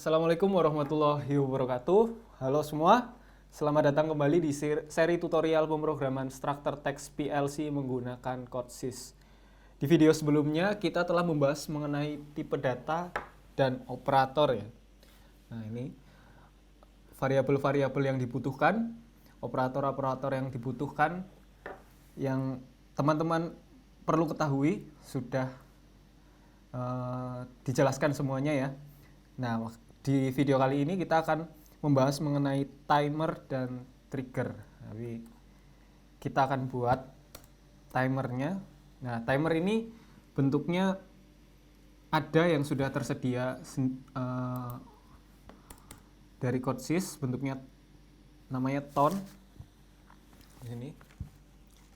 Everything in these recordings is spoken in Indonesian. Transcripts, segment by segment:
Assalamualaikum warahmatullahi wabarakatuh. Halo semua, selamat datang kembali di seri tutorial pemrograman Structure Text PLC menggunakan CodeSys. Di video sebelumnya kita telah membahas mengenai tipe data dan operator ya. Nah ini variabel-variabel yang dibutuhkan, operator-operator yang dibutuhkan, yang teman-teman perlu ketahui sudah dijelaskan semuanya ya. Nah, di video kali ini kita akan membahas mengenai timer dan trigger. Jadi kita akan buat timernya. Nah, timer ini bentuknya ada yang sudah tersedia dari CodeSys, bentuknya namanya tone. Ini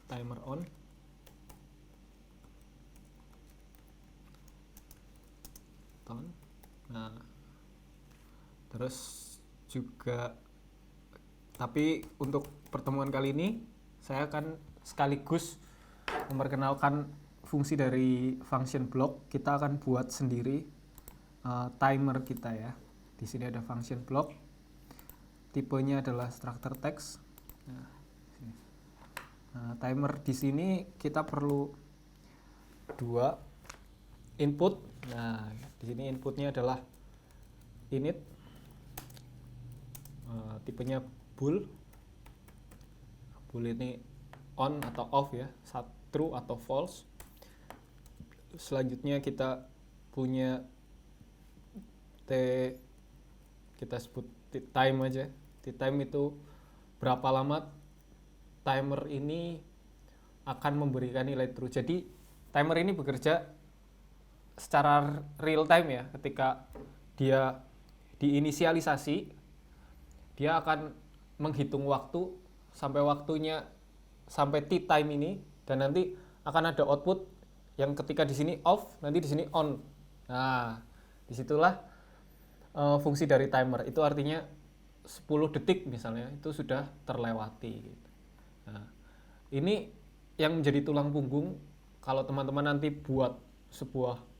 timer on. Tone. Nah, terus juga, tapi untuk pertemuan kali ini saya akan sekaligus memperkenalkan fungsi dari function block. Kita akan buat sendiri timer kita ya. Di sini ada function block, tipenya adalah structure text. Nah, timer di sini kita perlu dua input. Nah, di sini inputnya adalah init, tipenya bool. Bool ini on atau off ya, true atau false. Selanjutnya kita punya kita sebut time aja. Time itu berapa lama timer ini akan memberikan nilai true. Jadi timer ini bekerja secara real time ya. Ketika dia diinisialisasi, dia akan menghitung waktu sampai t time ini, dan nanti akan ada output yang ketika di sini off, nanti di sini on. Nah, disitulah fungsi dari timer. Itu artinya 10 detik misalnya itu sudah terlewati gitu. Nah, ini yang menjadi tulang punggung kalau teman-teman nanti buat sebuah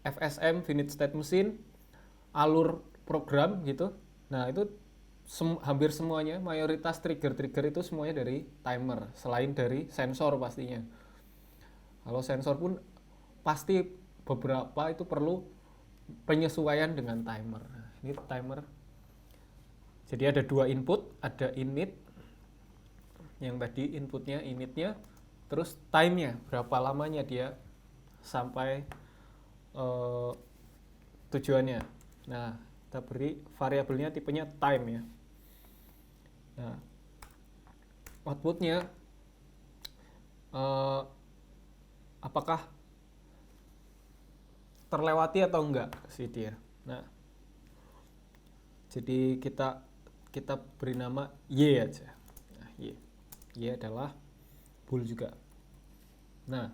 FSM, finite state machine, alur program gitu. Nah, itu hampir semuanya, mayoritas trigger-trigger itu semuanya dari timer, selain dari sensor pastinya. Kalau sensor pun pasti beberapa itu perlu penyesuaian dengan timer. Nah, ini timer. Jadi ada dua input, ada init, yang tadi inputnya, initnya, terus time-nya, berapa lamanya dia sampai tujuannya. Nah, kita beri variabelnya tipenya time ya. Nah, outputnya apakah terlewati atau enggak sih dia. Nah, jadi kita beri nama y aja. Nah, y adalah bool juga. Nah,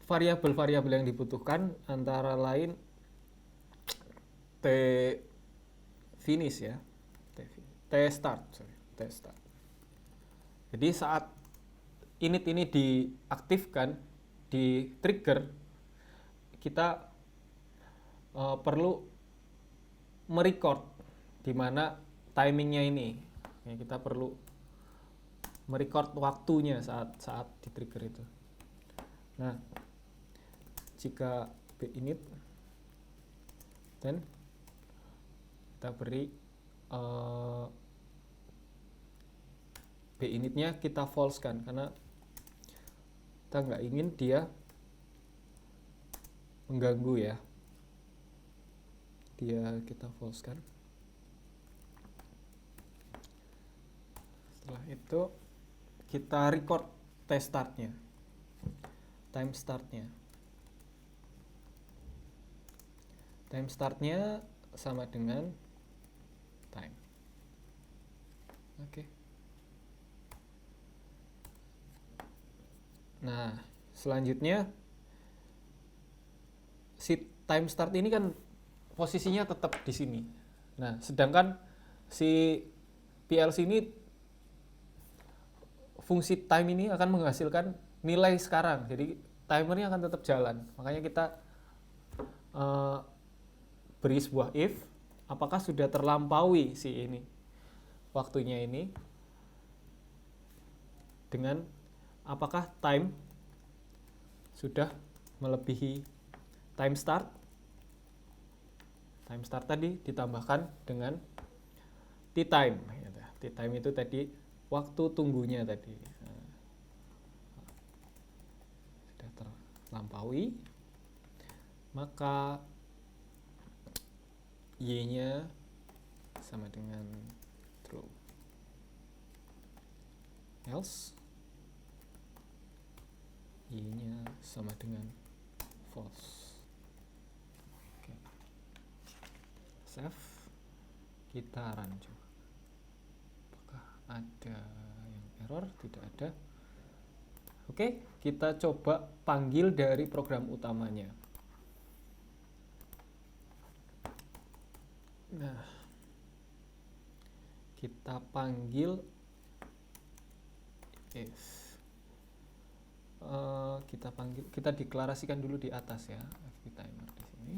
variabel-variabel yang dibutuhkan antara lain t finish ya, t start. Jadi saat init ini diaktifkan, di trigger, kita perlu merecord di mana timingnya ini. Ya, kita perlu merecord waktunya saat di trigger itu. Nah, jika binit, dan kita beri binitnya kita false kan, karena kita nggak ingin dia mengganggu ya. Dia kita false kan. Setelah itu kita record test startnya, time startnya. Time startnya sama dengan time. Oke. Nah, selanjutnya si time start ini kan posisinya tetap di sini. Nah, sedangkan si PLC ini, fungsi time ini akan menghasilkan nilai sekarang. Jadi timernya akan tetap jalan. Makanya kita beri sebuah if, apakah sudah terlampaui si ini waktunya ini dengan apakah time sudah melebihi time start. Time start tadi ditambahkan dengan t time. T time itu tadi waktu tunggunya tadi. Nah, sudah terlampaui, maka y-nya sama dengan true. Else y-nya sama dengan false. Oke. Save. Kita run coba. Apakah ada yang error? Tidak ada. Oke, kita coba panggil dari program utamanya. Nah, kita panggil if. Kita deklarasikan dulu di atas ya, fp timer di sini.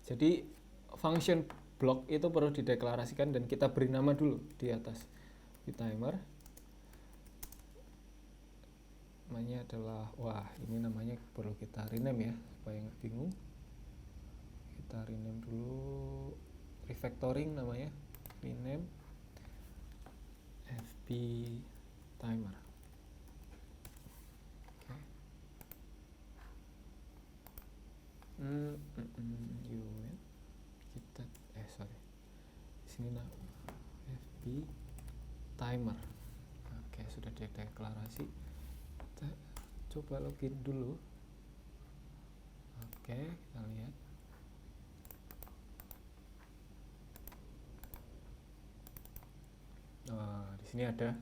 Jadi function block itu perlu dideklarasikan dan kita beri nama dulu di atas fp timer. Namanya adalah, wah ini namanya perlu kita rename ya supaya nggak bingung. Kita rename dulu, refactoring namanya, rename fp timer. Kita di sini nah fp timer. Oke, sudah deklarasi. Kita coba login dulu. Oke, kita lihat. Di sini ada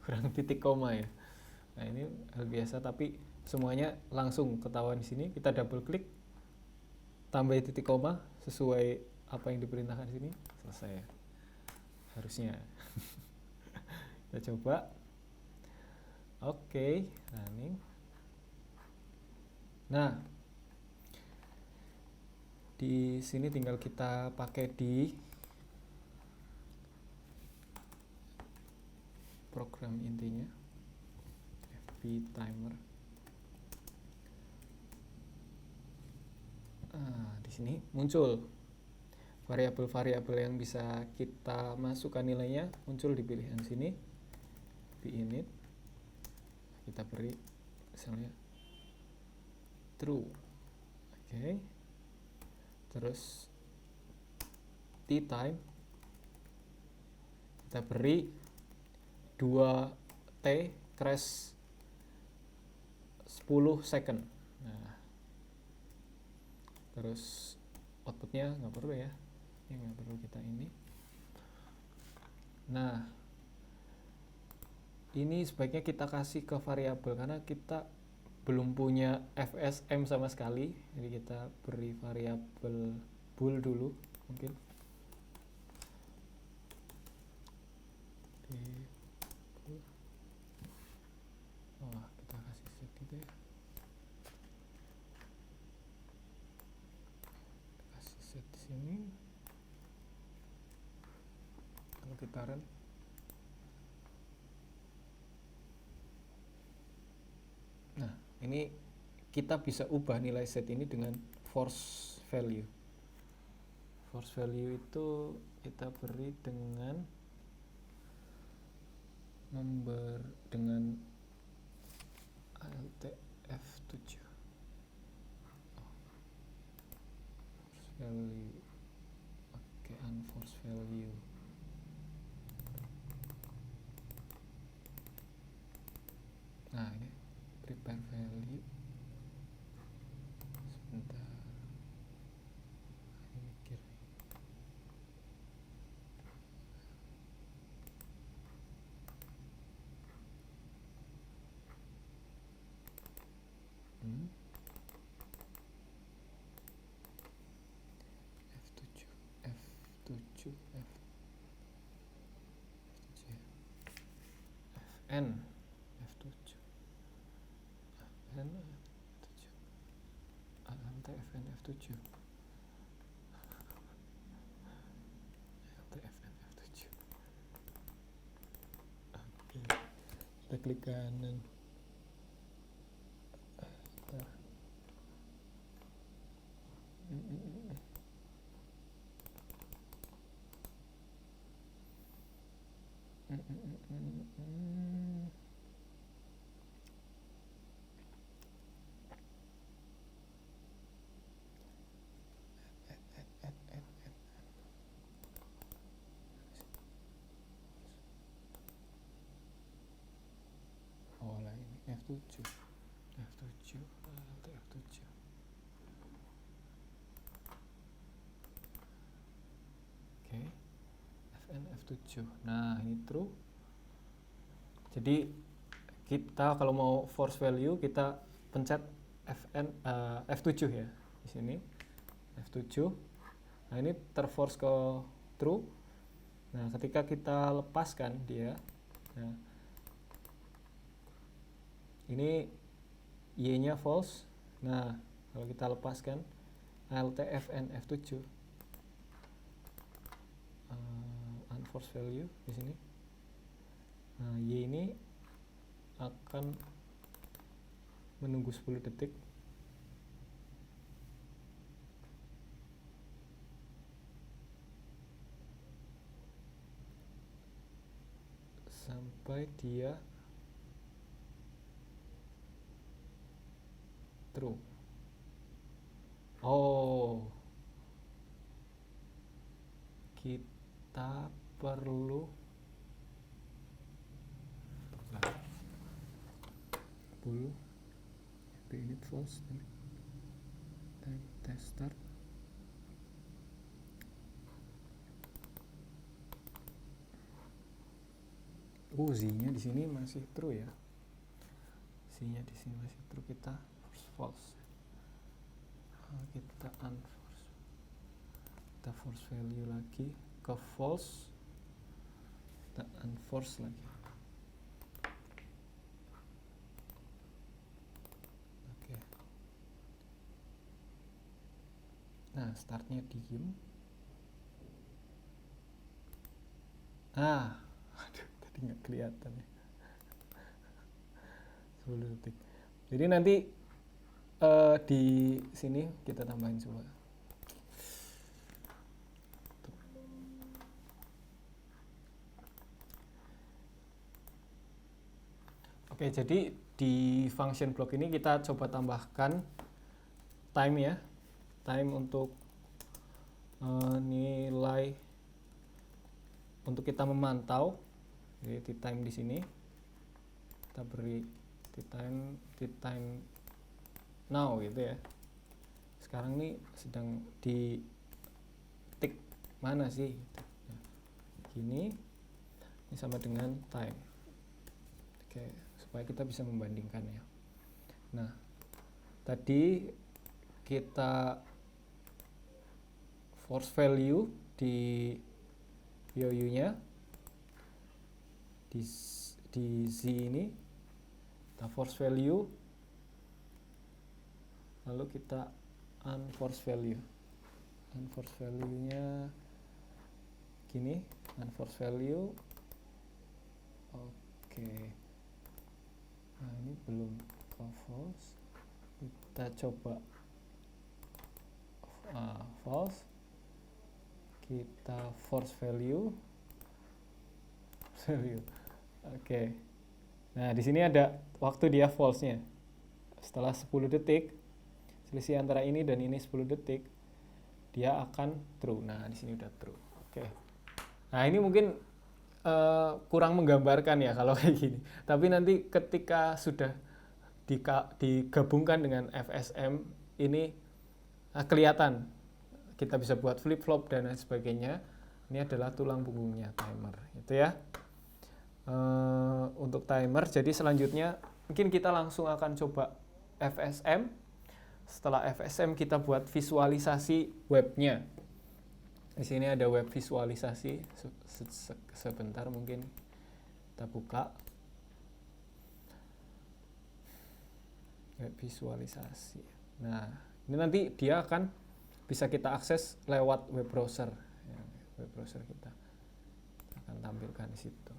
kurang titik koma ya. Nah, ini hal biasa tapi semuanya langsung ketahuan di sini. Kita double klik, tambah titik koma sesuai apa yang diperintahkan di sini, selesai ya. Harusnya. Kita coba. Oke, running. Nah, di sini tinggal kita pakai di program intinya fp timer. Di sini muncul variabel-variabel yang bisa kita masukkan nilainya, muncul di pilihan sini, binit. Kita beri misalnya true. Oke. Terus t time kita beri 2t crash 10 second. Nah, terus outputnya nggak perlu ya, ini nggak perlu kita ini. Nah, ini sebaiknya kita kasih ke variabel karena kita belum punya fsm sama sekali, jadi kita beri variabel bool dulu mungkin. Kita kasih set gitu ya. Kita kasih set di sini. Kalau kita run, nah ini kita bisa ubah nilai set ini dengan force value. Force value itu kita beri dengan dengan alt F7. Force value. Oke, unforce value. Nah, ini prepare value. Sebentar. Ini mikir. F7 Fn F7 Fn F7 alt Fn F7. kita klik kanan. Oh lah ini F7 F7 Alt F7. Oke, Fn F7. Nah ini true. Jadi kita kalau mau force value kita pencet F7 ya di sini F7. Nah ini terforce ke true. Nah ketika kita lepaskan dia, nah ini y-nya false. Nah kalau kita lepaskan Alt Fn F7 unforce value di sini. Nah y ini akan menunggu 10 detik sampai dia true. Oh, kita perlu init false time test start. Z-nya di sini masih true ya. Z-nya di sini masih true, kita false. Kita unforce. Kita force value lagi ke false. Kita unforce lagi. Oke. Nah, startnya diem. Aduh, tadi nggak kelihatan ya. 10 detik. Jadi nanti di sini kita tambahin coba. Oke, jadi di function block ini kita coba tambahkan time ya. Time untuk nilai untuk kita memantau. Jadi di time di sini kita beri di time now gitu ya. Sekarang ini sedang di tick mana sih? Nah, gini ini sama dengan time. Oke, supaya kita bisa membandingkan ya. Nah, tadi kita force value di VOU-nya di Z ini kita force value, lalu kita unforce value. Unforce value-nya gini, unforce value. Oke. Nah, ini belum ke false. Kita coba false. Kita force value. Oke. Nah, di sini ada waktu dia false-nya. Setelah 10 detik, selisih antara ini dan ini 10 detik, dia akan true. Nah, di sini udah true. Oke. Nah, ini mungkin kurang menggambarkan ya kalau kayak gini. Tapi nanti ketika sudah digabungkan dengan FSM, ini kelihatan. Kita bisa buat flip-flop dan lain sebagainya. Ini adalah tulang punggungnya timer, itu ya. Untuk timer, jadi selanjutnya mungkin kita langsung akan coba FSM. Setelah FSM kita buat visualisasi webnya. Di sini ada web visualisasi. Sebentar mungkin kita buka web visualisasi. Nah, ini nanti dia akan bisa kita akses lewat web browser. Ya, web browser kita akan tampilkan di situ.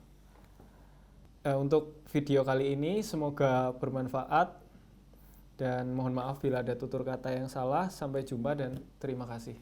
untuk video kali ini semoga bermanfaat dan mohon maaf bila ada tutur kata yang salah. Sampai jumpa dan terima kasih.